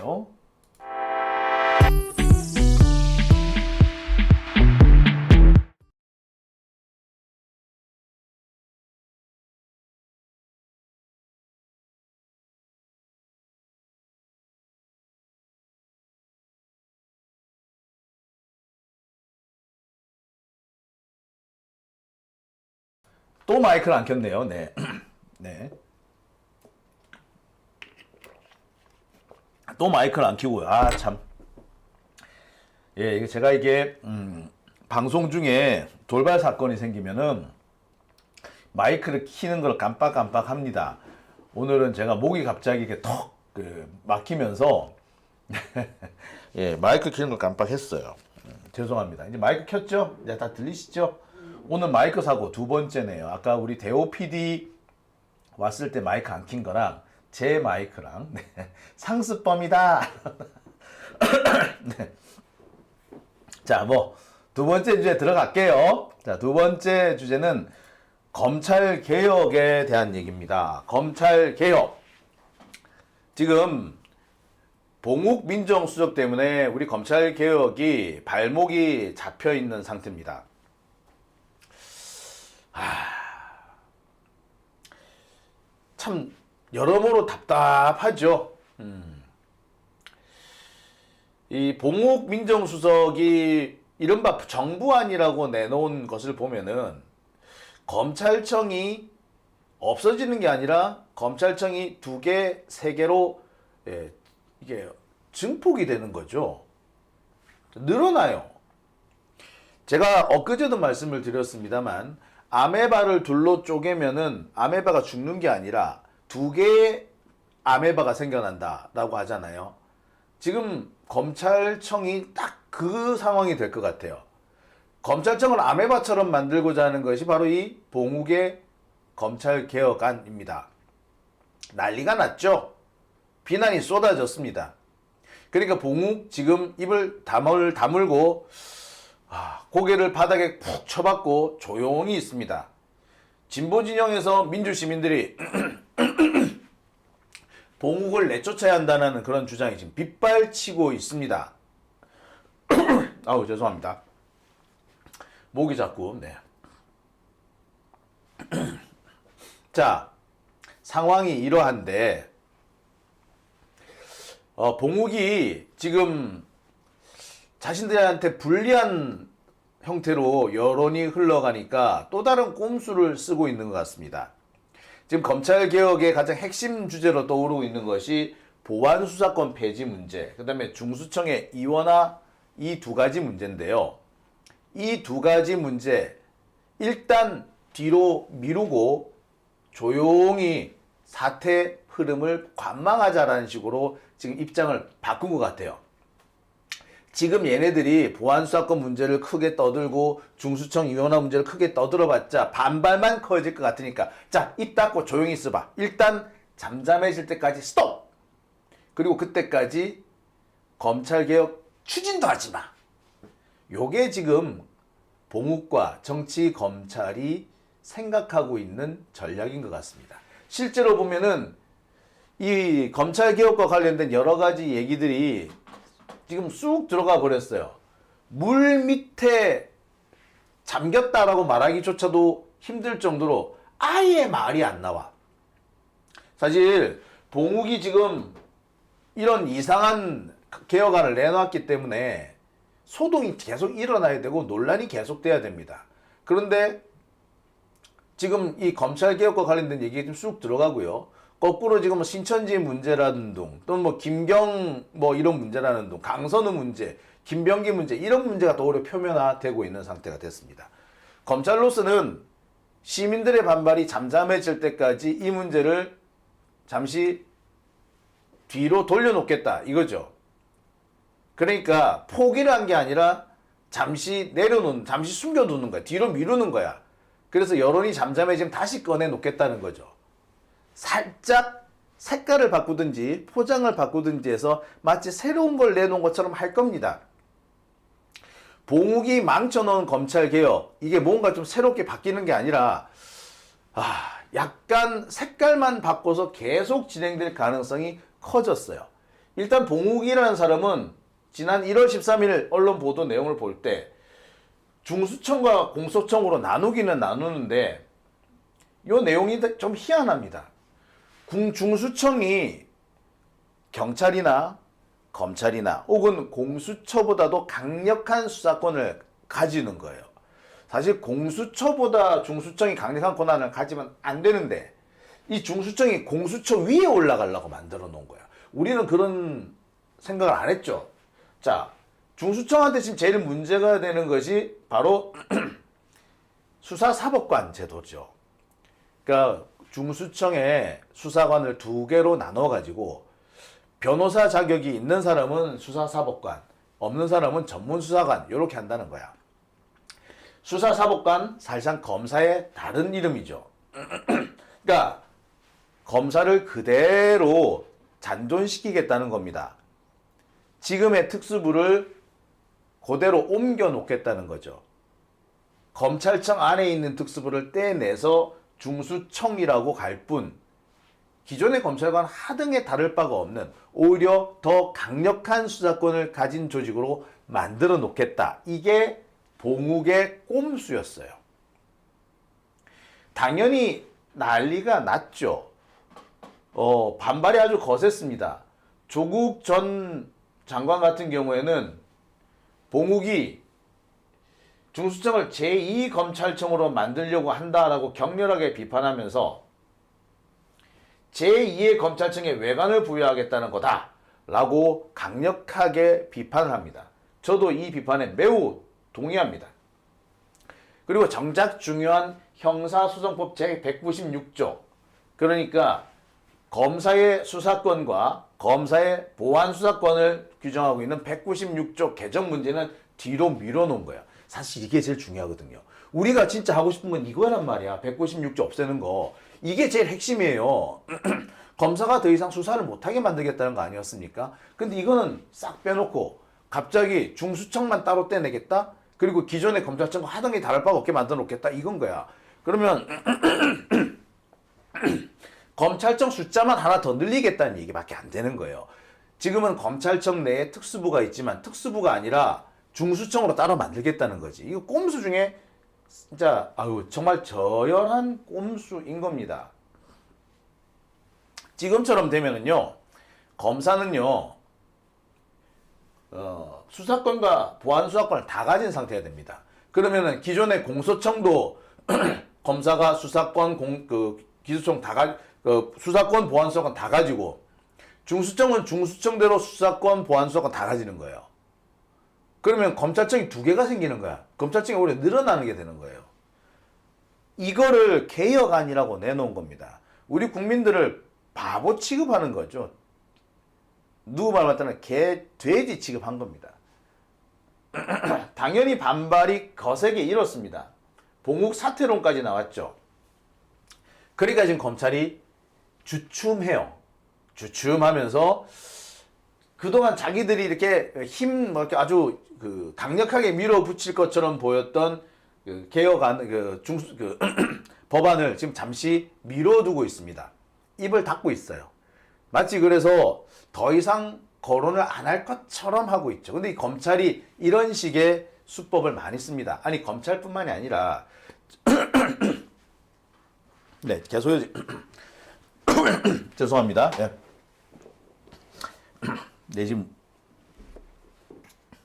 볼까요? 또 마이크를 안 켰네요. 네. 네. 또 마이크를 안 켜고요. 아, 참. 예, 제가 이게, 방송 중에 돌발 사건이 생기면은 마이크를 키는 걸 깜빡깜빡 합니다. 오늘은 제가 목이 갑자기 이렇게 턱, 막히면서, 예, 마이크 키는 걸 깜빡했어요. 죄송합니다. 이제 마이크 켰죠? 이제 다 들리시죠? 오늘 마이크 사고 두 번째네요. 아까 우리 대호 PD 왔을 때 마이크 안 킨 거랑 제 마이크랑 네. 상습범이다. 네. 자, 뭐 두 번째 주제 들어갈게요. 자, 두 번째 주제는 검찰 개혁에 대한 얘기입니다. 검찰 개혁. 지금 봉욱 민정수석 때문에 우리 검찰 개혁이 발목이 잡혀 있는 상태입니다. 참 여러모로 답답하죠. 이 봉욱 민정수석이 이른바 정부안이라고 내놓은 것을 보면은 검찰청이 없어지는 게 아니라 검찰청이 2개, 3개로 이게 증폭이 되는 거죠. 늘어나요. 제가 엊그제도 말씀을 드렸습니다만 아메바를 둘로 쪼개면은 아메바가 죽는 게 아니라 2개의 아메바가 생겨난다라고 하잖아요. 지금 검찰청이 딱 그 상황이 될 것 같아요. 검찰청을 아메바처럼 만들고자 하는 것이 바로 이 봉욱의 검찰개혁안입니다. 난리가 났죠. 비난이 쏟아졌습니다. 그러니까 봉욱 지금 입을 다물고 고개를 바닥에 푹 쳐박고 조용히 있습니다. 진보 진영에서 민주시민들이 봉욱을 내쫓아야 한다는 그런 주장이 지금 빗발치고 있습니다. 아우, 죄송합니다. 목이 자꾸, 네. 자, 상황이 이러한데, 봉욱이 지금 자신들한테 불리한 형태로 여론이 흘러가니까 또 다른 꼼수를 쓰고 있는 것 같습니다. 지금 검찰개혁의 가장 핵심 주제로 떠오르고 있는 것이 보안수사권 폐지 문제, 그 다음에 중수청의 이원화 이 2가지 문제인데요. 이 2가지 문제 일단 뒤로 미루고 조용히 사태 흐름을 관망하자라는 식으로 지금 입장을 바꾼 것 같아요. 지금 얘네들이 보안수사권 문제를 크게 떠들고 중수청 이원화 문제를 크게 떠들어봤자 반발만 커질 것 같으니까 자, 입 닫고 조용히 있어봐. 일단 잠잠해질 때까지 스톱! 그리고 그때까지 검찰개혁 추진도 하지 마. 요게 지금 봉욱과 정치 검찰이 생각하고 있는 전략인 것 같습니다. 실제로 보면은 이 검찰개혁과 관련된 여러 가지 얘기들이 지금 쑥 들어가 버렸어요. 물 밑에 잠겼다라고 말하기조차도 힘들 정도로 아예 말이 안 나와. 사실 봉욱이 지금 이런 이상한 개혁안을 내놨기 때문에 소동이 계속 일어나야 되고 논란이 계속돼야 됩니다. 그런데 지금 이 검찰개혁과 관련된 얘기가 좀 쑥 들어가고요. 거꾸로 지금 신천지 문제라는 둥, 또는 뭐 김경 뭐 이런 문제라는 둥, 강선우 문제, 김병기 문제 이런 문제가 또 오히려 표면화되고 있는 상태가 됐습니다. 검찰로서는 시민들의 반발이 잠잠해질 때까지 이 문제를 잠시 뒤로 돌려놓겠다 이거죠. 그러니까 포기를 한 게 아니라 잠시 잠시 숨겨두는 거야. 뒤로 미루는 거야. 그래서 여론이 잠잠해지면 다시 꺼내놓겠다는 거죠. 살짝 색깔을 바꾸든지 포장을 바꾸든지 해서 마치 새로운 걸 내놓은 것처럼 할 겁니다. 봉욱이 망쳐놓은 검찰개혁, 이게 뭔가 좀 새롭게 바뀌는 게 아니라 약간 색깔만 바꿔서 계속 진행될 가능성이 커졌어요. 일단 봉욱이라는 사람은 지난 1월 13일 언론 보도 내용을 볼 때 중수청과 공소청으로 나누기는 나누는데 이 내용이 좀 희한합니다. 중수청이 경찰이나 검찰이나 혹은 공수처보다도 강력한 수사권을 가지는 거예요. 사실 공수처보다 중수청이 강력한 권한을 가지면 안 되는데 이 중수청이 공수처 위에 올라가려고 만들어 놓은 거야. 우리는 그런 생각을 안 했죠. 자, 중수청한테 지금 제일 문제가 되는 것이 바로 수사사법관 제도죠. 그러니까 중수청에 수사관을 두 개로 나눠 가지고 변호사 자격이 있는 사람은 수사사법관, 없는 사람은 전문수사관 이렇게 한다는 거야. 수사사법관 사실상 검사의 다른 이름이죠. 그러니까 검사를 그대로 잔존시키겠다는 겁니다. 지금의 특수부를 그대로 옮겨 놓겠다는 거죠. 검찰청 안에 있는 특수부를 떼내서 중수청이라고 갈 뿐 기존의 검찰과는 하등에 다를 바가 없는 오히려 더 강력한 수사권을 가진 조직으로 만들어 놓겠다. 이게 봉욱의 꼼수였어요. 당연히 난리가 났죠. 반발이 아주 거셌습니다. 조국 전 장관 같은 경우에는 봉욱이 중수청을 제2검찰청으로 만들려고 한다라고 격렬하게 비판하면서 제2의 검찰청에 외관을 부여하겠다는 거다라고 강력하게 비판을 합니다. 저도 이 비판에 매우 동의합니다. 그리고 정작 중요한 형사소송법 제196조, 그러니까 검사의 수사권과 검사의 보안수사권을 규정하고 있는 196조 개정 문제는 뒤로 밀어놓은 거야. 사실 이게 제일 중요하거든요. 우리가 진짜 하고 싶은 건 이거란 말이야. 196조 없애는 거. 이게 제일 핵심이에요. 검사가 더 이상 수사를 못하게 만들겠다는 거 아니었습니까? 근데 이거는 싹 빼놓고 갑자기 중수청만 따로 떼내겠다? 그리고 기존의 검찰청과 하등이 다를 바가 없게 만들어 놓겠다? 이건 거야. 그러면 검찰청 숫자만 하나 더 늘리겠다는 얘기밖에 안 되는 거예요. 지금은 검찰청 내에 특수부가 있지만 특수부가 아니라 중수청으로 따로 만들겠다는 거지. 이거 꼼수 중에 진짜 정말 저열한 꼼수인 겁니다. 지금처럼 되면은요, 검사는요, 수사권과 보안수사권을 다 가진 상태가 됩니다. 그러면은 기존의 공소청도 검사가 수사권, 기소청 수사권, 보안수사권 다 가지고, 중수청은 중수청대로 수사권, 보안수사권 다 가지는 거예요. 그러면 검찰청이 두 개가 생기는 거야. 검찰청이 오히려 늘어나는 게 되는 거예요. 이거를 개혁안이라고 내놓은 겁니다. 우리 국민들을 바보 취급하는 거죠. 누구 말 맞다면 돼지 취급한 겁니다. 당연히 반발이 거세게 일었습니다. 봉욱 사퇴론까지 나왔죠. 그러니까 지금 검찰이 주춤해요. 주춤하면서 그동안 자기들이 이렇게 이렇게 아주 강력하게 밀어붙일 것처럼 보였던 개혁안, 법안을 지금 잠시 미뤄두고 있습니다. 입을 닫고 있어요. 마치 그래서 더 이상 거론을 안 할 것처럼 하고 있죠. 근데 이 검찰이 이런 식의 수법을 많이 씁니다. 아니, 검찰뿐만이 아니라, 네, 계속, 죄송합니다. 네. 네, 지금,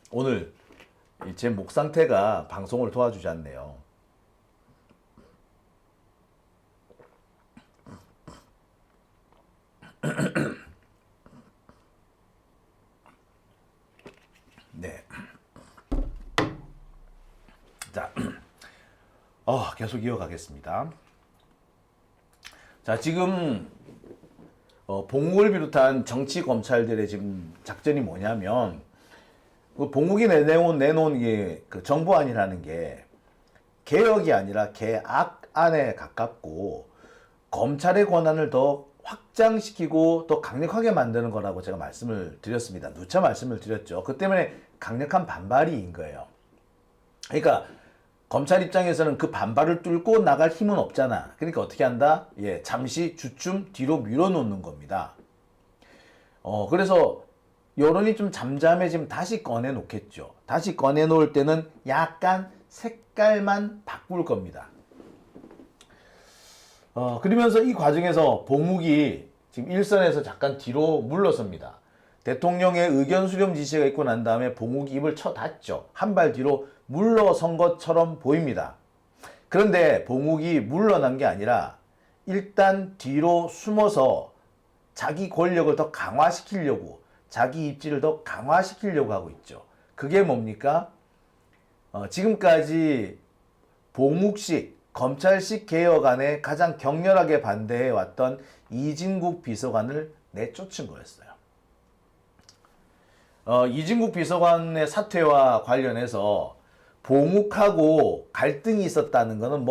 오늘 제 목 상태가 방송을 도와주지 않네요. 네. 자, 계속 이어가겠습니다. 자, 지금 봉욱을 비롯한 정치 검찰들의 지금 작전이 뭐냐면, 봉욱이 내놓은 게 정보안이라는 게 개혁이 아니라 개악안에 가깝고 검찰의 권한을 더 확장시키고 더 강력하게 만드는 거라고 제가 말씀을 드렸습니다. 누차 말씀을 드렸죠. 그 때문에 강력한 반발이인 거예요. 그러니까 검찰 입장에서는 그 반발을 뚫고 나갈 힘은 없잖아. 그러니까 어떻게 한다? 잠시 주춤 뒤로 밀어놓는 겁니다. 그래서 여론이 좀 잠잠해지면 다시 꺼내 놓겠죠. 다시 꺼내 놓을 때는 약간 색깔만 바꿀 겁니다. 그러면서 이 과정에서 봉욱이 지금 일선에서 잠깐 뒤로 물러섭니다. 대통령의 의견 수렴 지시가 있고 난 다음에 봉욱이 입을 쳐닫죠. 한 발 뒤로 물러선 것처럼 보입니다. 그런데 봉욱이 물러난 게 아니라 일단 뒤로 숨어서 자기 권력을 더 강화시키려고, 자기 입지를 더 강화시키려고 하고 있죠. 그게 뭡니까? 지금까지 봉욱식, 검찰식 개혁안에 가장 격렬하게 반대해왔던 이진국 비서관을 내쫓은 거였어요. 이진국 비서관의 사퇴와 관련해서 봉욱하고 갈등이 있었다는 것은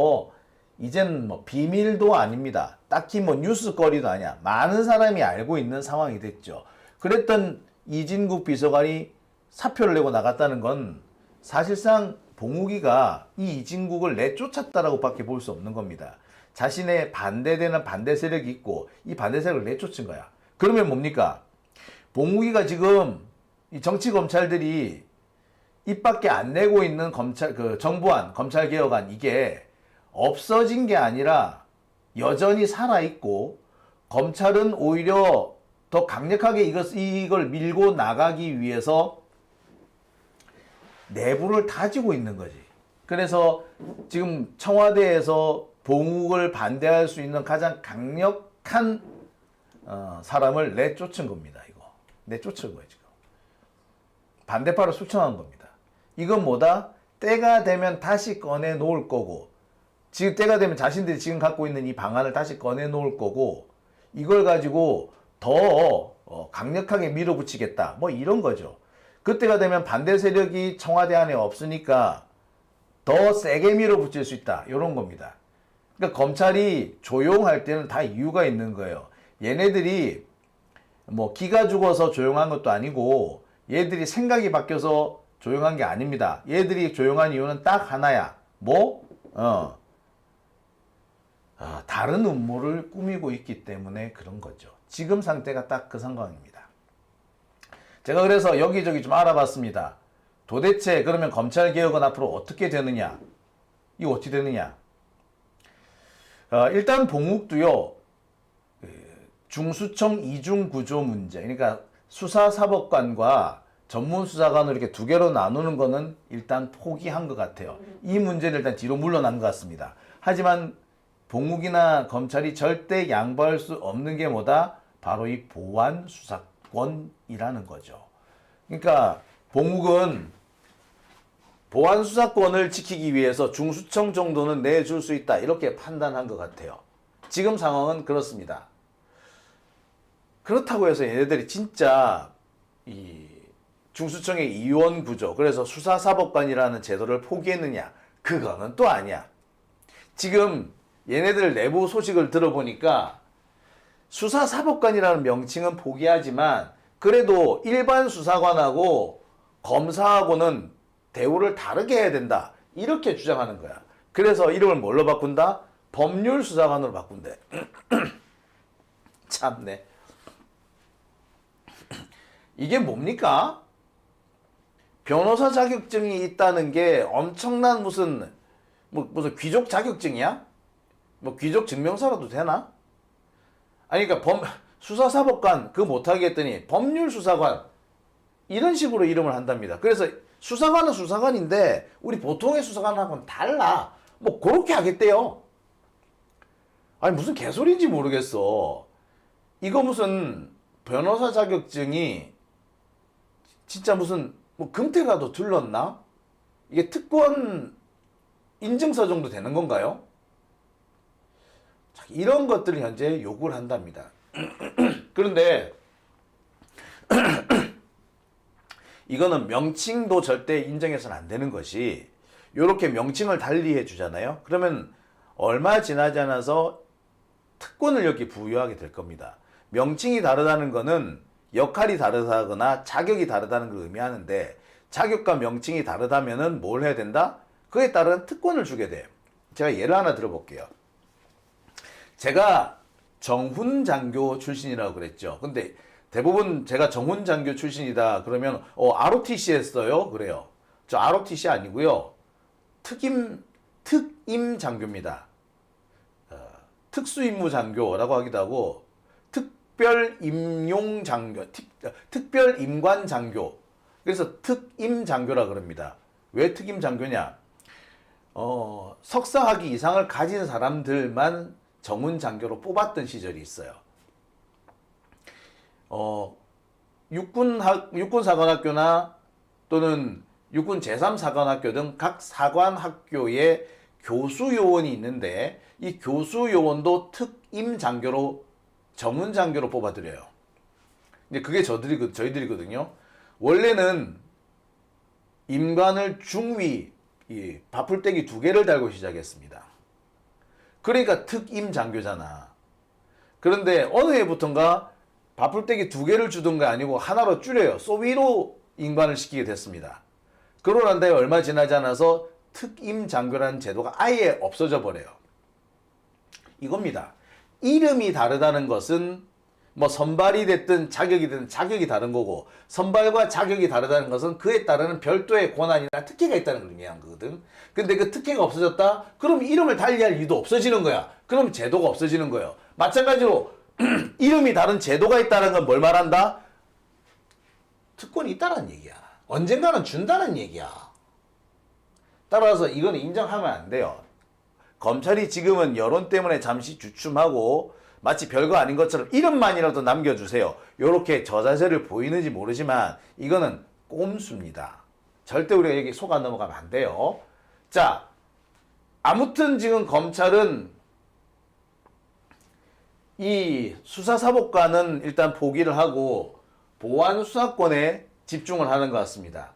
이젠 비밀도 아닙니다. 딱히 뉴스거리도 아니야. 많은 사람이 알고 있는 상황이 됐죠. 그랬던 이진국 비서관이 사표를 내고 나갔다는 건 사실상 봉욱이가 이 이진국을 내쫓았다라고 밖에 볼 수 없는 겁니다. 자신의 반대되는 반대 세력이 있고 이 반대 세력을 내쫓은 거야. 그러면 뭡니까? 봉욱이가 지금 이 정치 검찰들이 입 밖에 안 내고 있는 정부안, 검찰개혁안 이게 없어진 게 아니라 여전히 살아있고 검찰은 오히려 더 강력하게 이걸 밀고 나가기 위해서 내부를 다지고 있는 거지. 그래서 지금 청와대에서 봉욱을 반대할 수 있는 가장 강력한 사람을 내쫓은 겁니다. 이거 내쫓은 거예요. 지금 반대파로 숙청한 겁니다. 이건 뭐다? 때가 되면 다시 꺼내 놓을 거고, 지금 때가 되면 자신들이 지금 갖고 있는 이 방안을 다시 꺼내 놓을 거고, 이걸 가지고 더 강력하게 밀어붙이겠다, 이런 거죠. 그때가 되면 반대 세력이 청와대 안에 없으니까 더 세게 밀어붙일 수 있다, 이런 겁니다. 그러니까 검찰이 조용할 때는 다 이유가 있는 거예요. 얘네들이 기가 죽어서 조용한 것도 아니고 얘들이 생각이 바뀌어서 조용한 게 아닙니다. 얘들이 조용한 이유는 딱 하나야. 다른 음모를 꾸미고 있기 때문에 그런 거죠. 지금 상태가 딱 그 상황입니다. 제가 그래서 여기저기 좀 알아봤습니다. 도대체 그러면 검찰개혁은 앞으로 어떻게 되느냐? 이거 어떻게 되느냐? 일단 봉욱도요, 중수청 이중구조 문제, 그러니까 수사사법관과 전문수사관을 이렇게 두 개로 나누는 거는 일단 포기한 것 같아요. 이 문제를 일단 뒤로 물러난 것 같습니다. 하지만 봉욱이나 검찰이 절대 양보할 수 없는 게 뭐다? 바로 이 보안수사권이라는 거죠. 그러니까 봉욱은 보안수사권을 지키기 위해서 중수청 정도는 내줄 수 있다, 이렇게 판단한 것 같아요. 지금 상황은 그렇습니다. 그렇다고 해서 얘네들이 진짜 이 중수청의 이원 구조, 그래서 수사사법관이라는 제도를 포기했느냐? 그거는 또 아니야. 지금 얘네들 내부 소식을 들어보니까 수사사법관이라는 명칭은 포기하지만 그래도 일반 수사관하고 검사하고는 대우를 다르게 해야 된다, 이렇게 주장하는 거야. 그래서 이름을 뭘로 바꾼다? 법률수사관으로 바꾼대. 참네. 이게 뭡니까? 변호사 자격증이 있다는 게 엄청난 무슨 귀족 자격증이야? 귀족 증명서라도 되나? 아니, 그러니까 수사사법관 그거 못하게 했더니 법률수사관, 이런 식으로 이름을 한답니다. 그래서 수사관은 수사관인데 우리 보통의 수사관하고는 달라, 그렇게 하겠대요. 아니, 무슨 개소리인지 모르겠어. 이거 무슨 변호사 자격증이 진짜 무슨 금태라도 둘렀나? 이게 특권 인증서 정도 되는 건가요? 이런 것들을 현재 요구를 한답니다. 그런데 이거는 명칭도 절대 인정해서는 안 되는 것이, 이렇게 명칭을 달리 해주잖아요. 그러면 얼마 지나지 않아서 특권을 여기 부여하게 될 겁니다. 명칭이 다르다는 것은 역할이 다르다거나 자격이 다르다는 걸 의미하는데, 자격과 명칭이 다르다면은 뭘 해야 된다? 그에 따른 특권을 주게 돼요. 제가 예를 하나 들어볼게요. 제가 정훈장교 출신이라고 그랬죠. 근데 대부분 제가 정훈장교 출신이다 그러면 ROTC 했어요? 그래요. 저 ROTC 아니고요. 특임 장교입니다. 특수임무 장교라고 하기도 하고 특별 임용 장교, 특별 임관 장교. 그래서 특임 장교라 그럽니다. 왜 특임 장교냐? 석사학위 이상을 가진 사람들만 정훈 장교로 뽑았던 시절이 있어요. 육군 사관학교나 또는 육군 제3사관학교 등 각 사관학교에 교수 요원이 있는데 이 교수 요원도 특임 장교로 정훈 장교로 뽑아드려요. 근데 그게 저희들이거든요. 원래는 임관을 중위 바풀떼기 2개를 달고 시작했습니다. 그러니까 특임 장교잖아. 그런데 어느 해부턴가 바풀떼기 2개를 주던 게 아니고 하나로 줄여요. 소위로 임관을 시키게 됐습니다. 그러고 난 다음에 얼마 지나지 않아서 특임 장교라는 제도가 아예 없어져 버려요. 이겁니다. 이름이 다르다는 것은 뭐 선발이 됐든 자격이 됐든 자격이 다른 거고, 선발과 자격이 다르다는 것은 그에 따르는 별도의 권한이나 특혜가 있다는 걸 의미하는 거거든. 근데 그 특혜가 없어졌다? 그럼 이름을 달리할 이유도 없어지는 거야. 그럼 제도가 없어지는 거예요. 마찬가지로 이름이 다른 제도가 있다는 건 뭘 말한다? 특권이 있다는 얘기야. 언젠가는 준다는 얘기야. 따라서 이건 인정하면 안 돼요. 검찰이 지금은 여론 때문에 잠시 주춤하고 마치 별거 아닌 것처럼 이름만이라도 남겨주세요. 이렇게 저자세를 보이는지 모르지만 이거는 꼼수입니다. 절대 우리가 여기 속 안 넘어가면 안 돼요. 자, 아무튼 지금 검찰은 이 수사사법관은 일단 포기를 하고 보안수사권에 집중을 하는 것 같습니다.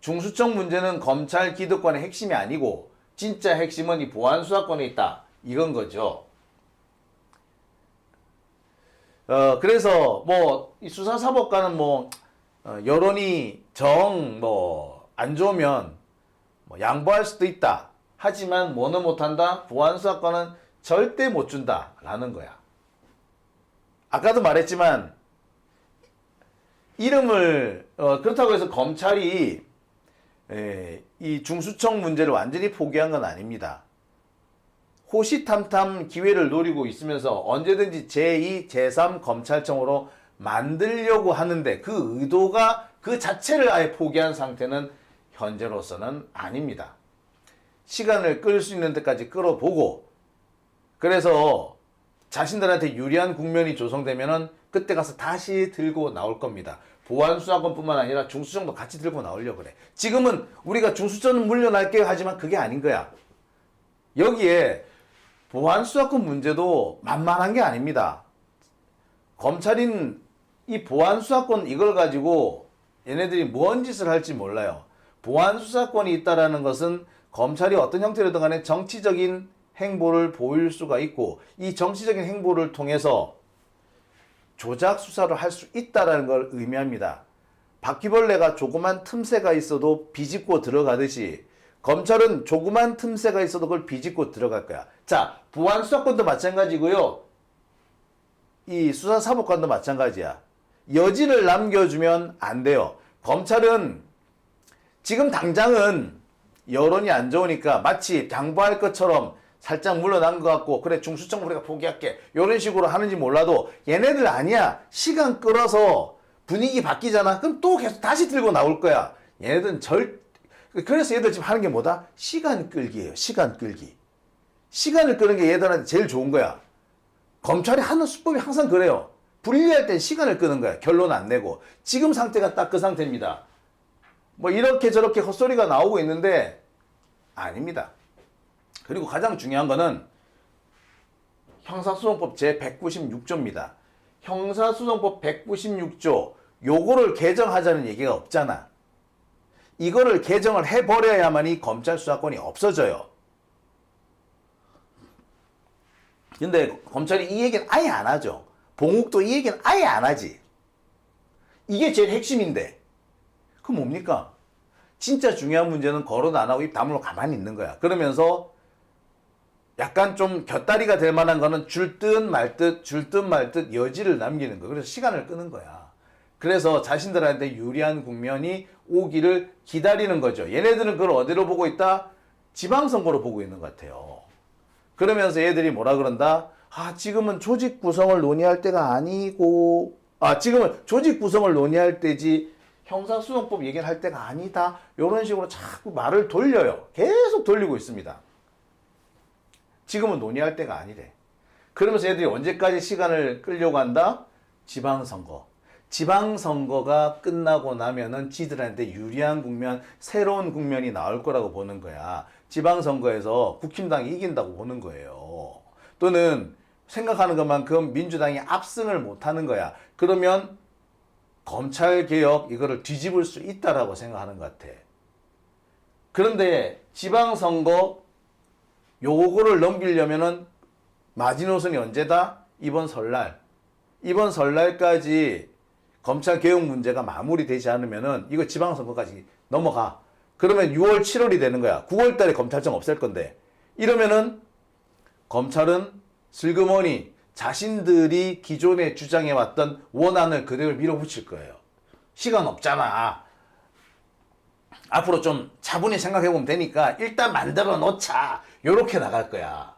중수청 문제는 검찰 기득권의 핵심이 아니고 진짜 핵심은 이 보안수사권에 있다. 이건 거죠. 그래서 뭐 이 수사사법관은 뭐 여론이 안 좋으면 뭐 양보할 수도 있다. 하지만 뭐는 못한다. 보안수사권은 절대 못 준다라는 거야. 아까도 말했지만 이름을 그렇다고 해서 검찰이 이 중수청 문제를 완전히 포기한 건 아닙니다. 호시탐탐 기회를 노리고 있으면서 언제든지 제2, 제3 검찰청으로 만들려고 하는데 그 의도가 그 자체를 아예 포기한 상태는 현재로서는 아닙니다. 시간을 끌 수 있는 데까지 끌어보고 그래서 자신들한테 유리한 국면이 조성되면은 그때 가서 다시 들고 나올 겁니다. 보안수사권뿐만 아니라 중수청도 같이 들고 나오려고 그래. 지금은 우리가 중수청은 물려날게요 하지만 그게 아닌 거야. 여기에 보안수사권 문제도 만만한 게 아닙니다. 검찰인 이 보안수사권 이걸 가지고 얘네들이 뭔 짓을 할지 몰라요. 보안수사권이 있다라는 것은 검찰이 어떤 형태로든 간에 정치적인 행보를 보일 수가 있고 이 정치적인 행보를 통해서 조작 수사를 할 수 있다는 걸 의미합니다. 바퀴벌레가 조그만 틈새가 있어도 비집고 들어가듯이 검찰은 조그만 틈새가 있어도 그걸 비집고 들어갈 거야. 자, 보안수사권도 마찬가지고요. 이 수사사법관도 마찬가지야. 여지를 남겨주면 안 돼요. 검찰은 지금 당장은 여론이 안 좋으니까 마치 양보할 것처럼 살짝 물러난 것 같고 그래 중수청 우리가 포기할게 이런 식으로 하는지 몰라도 얘네들 아니야. 시간 끌어서 분위기 바뀌잖아. 그럼 또 계속 다시 들고 나올 거야. 얘네들은 그래서 얘들 지금 하는 게 뭐다? 시간 끌기예요. 시간 끌기. 시간을 끄는 게 얘들한테 제일 좋은 거야. 검찰이 하는 수법이 항상 그래요. 불리할 땐 시간을 끄는 거야. 결론 안 내고. 지금 상태가 딱 그 상태입니다. 뭐 이렇게 저렇게 헛소리가 나오고 있는데 아닙니다. 그리고 가장 중요한 거는 형사소송법 제196조입니다. 형사소송법 196조 요거를 개정하자는 얘기가 없잖아. 이거를 개정을 해버려야만이 검찰 수사권이 없어져요. 근데 검찰이 이 얘기는 아예 안 하죠. 봉욱도 이 얘기는 아예 안 하지. 이게 제일 핵심인데 그 뭡니까? 진짜 중요한 문제는 거론 안 하고 입 다물고 가만히 있는 거야. 그러면서 약간 좀 곁다리가 될 만한 거는 줄 듯 말 듯, 줄 듯 말 듯 여지를 남기는 거. 그래서 시간을 끄는 거야. 그래서 자신들한테 유리한 국면이 오기를 기다리는 거죠. 얘네들은 그걸 어디로 보고 있다? 지방선거로 보고 있는 것 같아요. 그러면서 얘들이 뭐라 그런다? 지금은 조직 구성을 논의할 때가 아니고, 지금은 조직 구성을 논의할 때지 형사소송법 얘기를 할 때가 아니다. 이런 식으로 자꾸 말을 돌려요. 계속 돌리고 있습니다. 지금은 논의할 때가 아니래. 그러면서 애들이 언제까지 시간을 끌려고 한다? 지방선거. 지방선거가 끝나고 나면은 지들한테 유리한 국면, 새로운 국면이 나올 거라고 보는 거야. 지방선거에서 국힘당이 이긴다고 보는 거예요. 또는 생각하는 것만큼 민주당이 압승을 못하는 거야. 그러면 검찰개혁 이거를 뒤집을 수 있다라고 생각하는 것 같아. 그런데 지방선거 요거를 넘기려면은 마지노선이 언제다? 이번 설날. 이번 설날까지 검찰 개혁 문제가 마무리되지 않으면은 이거 지방선거까지 넘어가. 그러면 6월, 7월이 되는 거야. 9월 달에 검찰청 없앨 건데. 이러면은 검찰은 슬그머니 자신들이 기존에 주장해왔던 원안을 그대로 밀어붙일 거예요. 시간 없잖아. 앞으로 좀 차분히 생각해보면 되니까 일단 만들어 놓자. 요렇게 나갈 거야.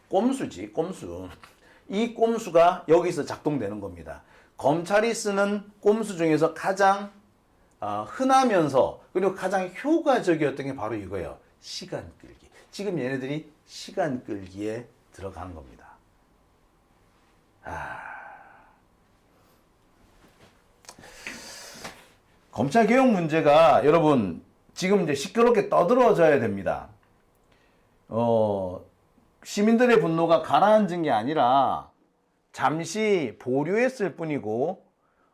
꼼수지, 꼼수. 이 꼼수가 여기서 작동되는 겁니다. 검찰이 쓰는 꼼수 중에서 가장 흔하면서 그리고 가장 효과적이었던 게 바로 이거예요. 시간 끌기. 지금 얘네들이 시간 끌기에 들어간 겁니다. 검찰 개혁 문제가 여러분 지금 이제 시끄럽게 떠들어져야 됩니다. 시민들의 분노가 가라앉은 게 아니라 잠시 보류했을 뿐이고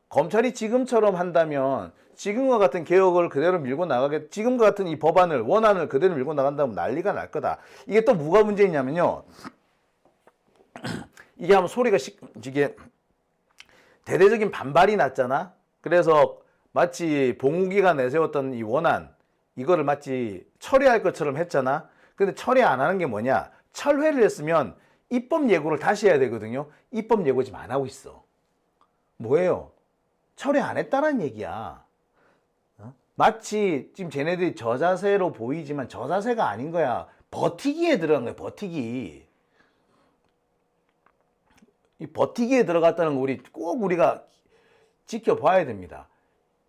검찰이 지금처럼 한다면 지금과 같은 개혁을 그대로 밀고 나가게 지금과 같은 이 법안을 원안을 그대로 밀고 나간다면 난리가 날 거다. 이게 또 뭐가 문제냐면요. 이게 하면 소리가 이게 대대적인 반발이 났잖아. 그래서 마치 봉우기가 내세웠던 이 원안 이거를 마치 철회할 것처럼 했잖아. 근데 철회 안 하는 게 뭐냐? 철회를 했으면 입법 예고를 다시 해야 되거든요. 입법 예고 지금 안 하고 있어. 뭐예요? 철회 안 했다는 얘기야. 마치 지금 쟤네들이 저자세로 보이지만 저자세가 아닌 거야. 버티기에 들어간 거야. 버티기. 이 버티기에 들어갔다는 거 꼭 우리가 지켜봐야 됩니다.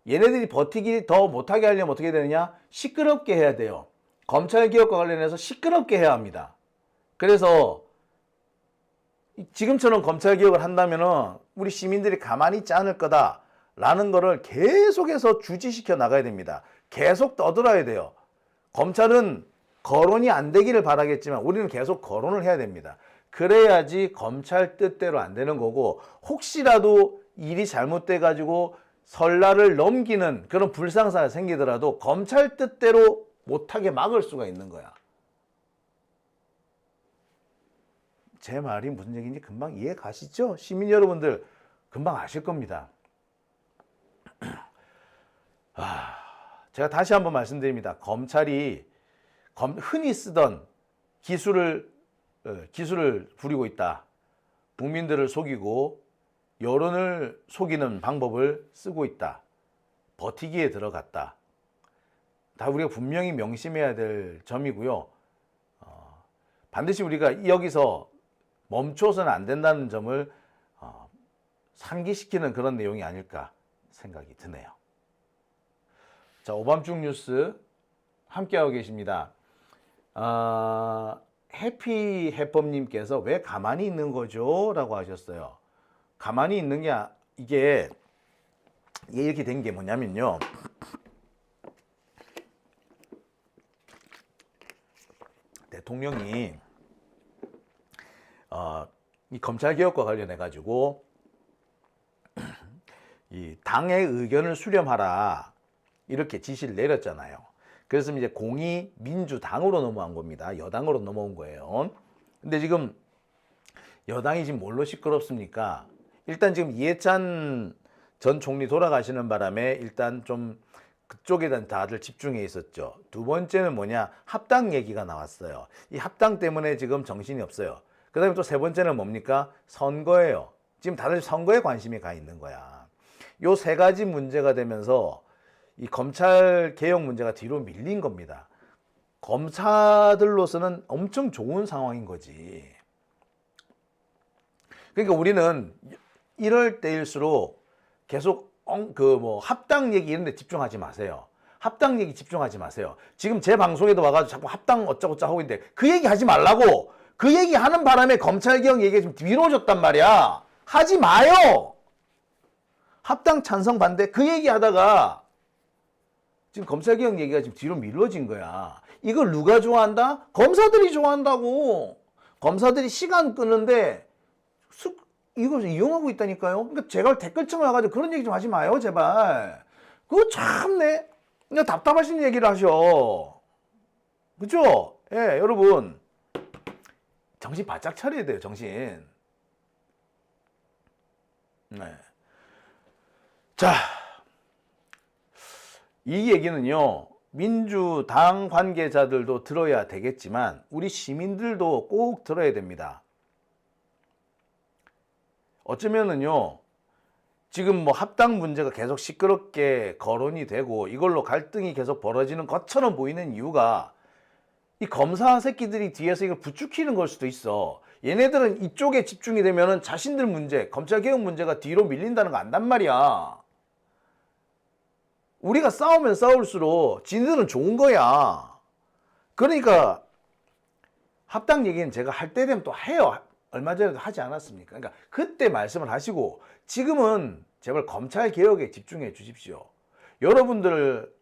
얘네들이 버티기 더 못하게 하려면 어떻게 되느냐? 시끄럽게 해야 돼요. 검찰개혁과 관련해서 시끄럽게 해야 합니다. 그래서 지금처럼 검찰개혁을 한다면 우리 시민들이 가만히 있지 않을 거다라는 거를 계속해서 주지시켜 나가야 됩니다. 계속 떠들어야 돼요. 검찰은 거론이 안 되기를 바라겠지만 우리는 계속 거론을 해야 됩니다. 그래야지 검찰 뜻대로 안 되는 거고 혹시라도 일이 잘못돼 가지고 설날을 넘기는 그런 불상사가 생기더라도 검찰 뜻대로 못하게 막을 수가 있는 거야. 제 말이 무슨 얘기인지 금방 이해 가시죠? 시민 여러분들 금방 아실 겁니다. 제가 다시 한번 말씀드립니다. 검찰이 흔히 쓰던 기술을 부리고 있다. 국민들을 속이고 여론을 속이는 방법을 쓰고 있다. 버티기에 들어갔다. 다 우리가 분명히 명심해야 될 점이고요. 반드시 우리가 여기서 멈춰서는 안 된다는 점을 상기시키는 그런 내용이 아닐까 생각이 드네요. 자, 오밤중 뉴스 함께하고 계십니다. 해피해법님께서 왜 가만히 있는 거죠? 라고 하셨어요. 가만히 있는 게 이게 이렇게 된 게 뭐냐면요. 대통령이 이 검찰개혁과 관련해 가지고 이 당의 의견을 수렴하라 이렇게 지시를 내렸잖아요. 그래서 이제 공이 민주당으로 넘어간 겁니다. 여당으로 넘어온 거예요. 근데 지금 여당이 지금 뭘로 시끄럽습니까? 일단 지금 이해찬 전 총리 돌아가시는 바람에 일단 좀 그쪽에 대한 다들 집중해 있었죠. 두 번째는 뭐냐? 합당 얘기가 나왔어요. 이 합당 때문에 지금 정신이 없어요. 그 다음에 또 세 번째는 뭡니까? 선거예요. 지금 다들 선거에 관심이 가 있는 거야. 요 세 가지 문제가 되면서 이 검찰 개혁 문제가 뒤로 밀린 겁니다. 검사들로서는 엄청 좋은 상황인 거지. 그러니까 우리는 이럴 때일수록 계속 합당 얘기 이런 데 집중하지 마세요. 합당 얘기 집중하지 마세요. 지금 제 방송에도 와가지고 자꾸 합당 어쩌고저쩌고 하고 있는데 그 얘기 하지 말라고. 그 얘기 하는 바람에 검찰개혁 얘기가 좀 미뤄졌단 말이야. 하지 마요. 합당 찬성 반대 그 얘기 하다가 지금 검찰개혁 얘기가 지금 뒤로 미뤄진 거야. 이걸 누가 좋아한다? 검사들이 좋아한다고. 검사들이 시간 끄는데 이걸 이용하고 있다니까요. 그러니까 제가 댓글창에 와가지고 그런 얘기 좀 하지 마요, 제발. 그거 참네. 그냥 답답하신 얘기를 하셔. 그죠? 예, 여러분. 정신 바짝 차려야 돼요, 정신. 네. 자, 이 얘기는요, 민주당 관계자들도 들어야 되겠지만, 우리 시민들도 꼭 들어야 됩니다. 어쩌면은요, 지금 뭐 합당 문제가 계속 시끄럽게 거론이 되고 이걸로 갈등이 계속 벌어지는 것처럼 보이는 이유가 이 검사 새끼들이 뒤에서 이걸 부추기는 걸 수도 있어. 얘네들은 이쪽에 집중이 되면은 자신들 문제, 검찰개혁 문제가 뒤로 밀린다는 거 안단 말이야. 우리가 싸우면 싸울수록 지네들은 좋은 거야. 그러니까 합당 얘기는 제가 할 때 되면 또 해요. 얼마 전에도 하지 않았습니까? 그러니까 그때 말씀을 하시고 지금은 제발 검찰개혁에 집중해 주십시오. 여러분들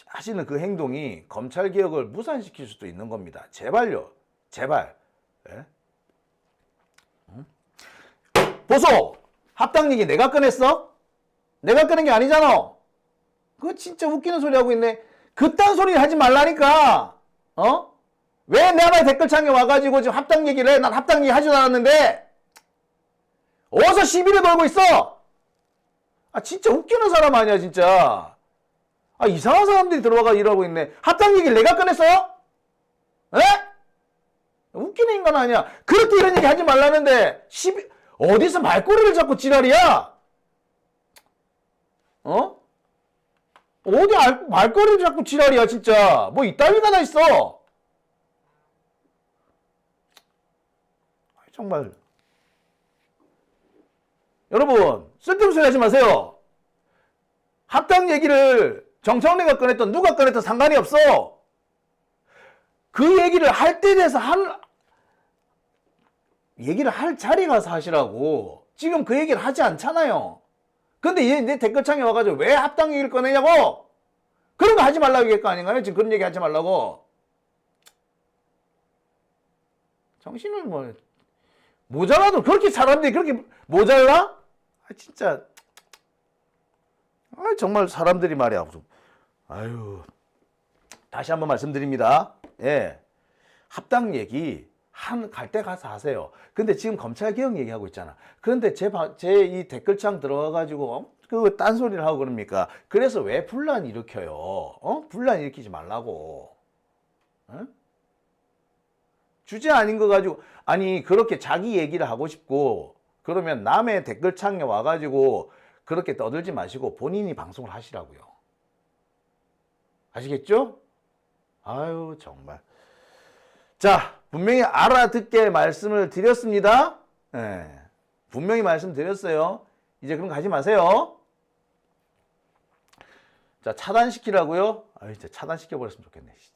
하시는 그 행동이 검찰개혁을 무산시킬 수도 있는 겁니다. 제발요. 제발. 예? 응? 보소! 합당 얘기 내가 꺼냈어? 내가 꺼낸 게 아니잖아. 그거 진짜 웃기는 소리 하고 있네. 그딴 소리 하지 말라니까. 어? 왜 내 말 댓글창에 와가지고 지금 합당 얘기를 해? 난 합당 얘기 하지도 않았는데 어디서 시비를 걸고 있어? 아 진짜 웃기는 사람 아니야 진짜. 아 이상한 사람들이 들어와가 이러고 있네. 합당 얘기를 내가 꺼냈어요? 에? 웃기는 인간 아니야. 그렇게 이런 얘기 하지 말라는데 시비 어디서 말꼬리를 잡고 지랄이야? 어? 어디 말꼬리를 잡고 지랄이야 진짜. 뭐 이따위가 다 있어. 정말 여러분 쓸데없는 소리 하지 마세요. 합당 얘기를 정청래가 꺼냈던 누가 꺼냈던 상관이 없어. 그 얘기를 할 때 돼서 얘기를 할 자리 가서 하시라고. 지금 그 얘기를 하지 않잖아요. 근데 얘 내 댓글창에 와가지고 왜 합당 얘기를 꺼내냐고. 그런 거 하지 말라고 얘기할 거 아닌가요? 지금 그런 얘기 하지 말라고. 정신을 뭐 모자라도 그렇게 사람들이 그렇게 모자라? 아 진짜 정말 사람들이 말이야. 아유 다시 한번 말씀드립니다. 예, 합당 얘기 갈 때 가서 하세요. 근데 지금 검찰개혁 얘기하고 있잖아. 그런데 제 이 댓글창 들어가가지고 그 딴소리를 하고 그럽니까? 그래서 왜 분란 일으켜요? 분란 일으키지 말라고. 어? 주제 아닌 거 가지고 아니 그렇게 자기 얘기를 하고 싶고 그러면 남의 댓글창에 와가지고 그렇게 떠들지 마시고 본인이 방송을 하시라고요. 아시겠죠? 아유 정말. 자 분명히 알아듣게 말씀을 드렸습니다. 네, 분명히 말씀드렸어요. 이제 그럼 가지 마세요. 자 차단시키라고요? 아 진짜 차단시켜버렸으면 좋겠네 진짜.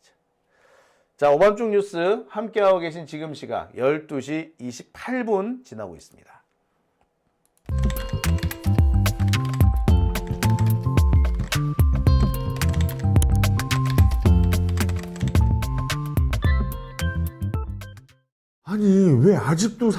자, 오밤중 뉴스 함께하고 계신 지금 시각 12시 28분 지나고 있습니다. 아니 왜 아직도